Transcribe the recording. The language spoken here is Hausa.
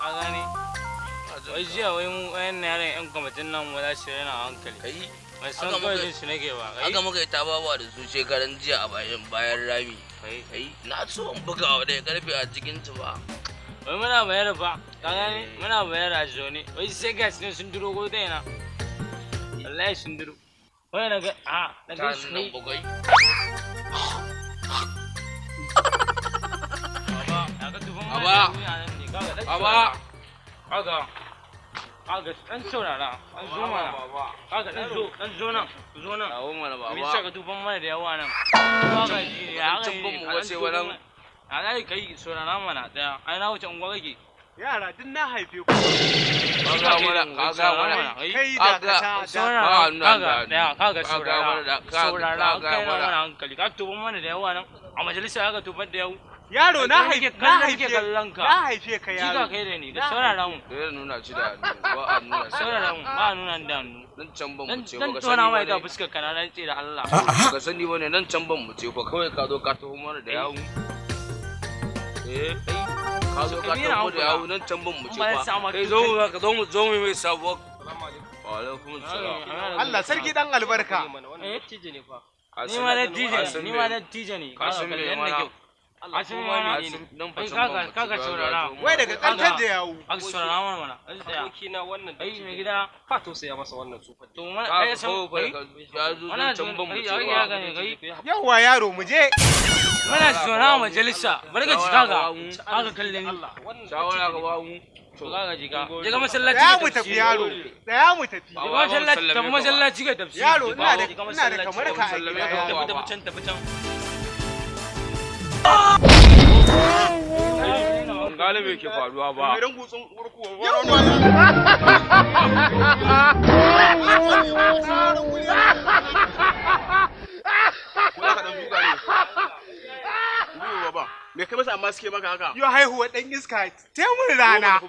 a gane wai jiya wai mu wayan yaran yan kwamitin nan mu za su yana hankali kai mai san kawai jin su nake ba haka muka yi tabawa da su shekaran jiya a bayan rami kai na so in buga wa ɗaya karfe a cikin ci ba wai muna bayar fa ka gane muna bayar a zone wai sai gas ne sun duro ko ta yana wallahi sun duro wai na ga na ga su ne bakwai kaga dan saurara an zo mana kaga dan zo nan awo mana baba me yasa ka duban mana da yawa nan kaga ji ne haka ne mu wace wannan alai kai saurara mana daya ai na wuce unguwa kake yara din na haife ku kaga mana kai da ka saurara kaga saurara kai mana hankali ka tuban mana da yawa nan a majalisa aka tubar da yau yaro na haife ka yaro jiga kai da ni da saurara mu da nuna ci da ba a nuna saurara mu ba nuna da hannu nan can ban mu ce dan tona mai da fuskar kana nan ce da Allah ka sani bane nan can ban mu ce fa kawai ka zo ka taho mana da yawo ka zo ka taho da yawo nan can ban mu ce fa kai zo mu mai sabuwa wa alaikum assalam Allah sarki dan albarka tije ne fa ni ma na tije ne ka san me mana Asin wani ne kaga saurara wai daga kantar da yawo aka saurara mana aboki na wannan ai mai gida ka tausaya masa wannan tsufan to mana ai san ya zo nan can ban mu ce yawa yaro mu je muna saurara majalisa barka ji kaga aka kalle ni shawara ga ba mu to kaga jiga masallaci ya mu tafi yaro ya mu tafi masallaci ga tafsiri yaro ina da kamar ka a gida tafi can galibi ke faruwa ba me kai masa amma suke maka haka yo haihuwa dan iska taimun rana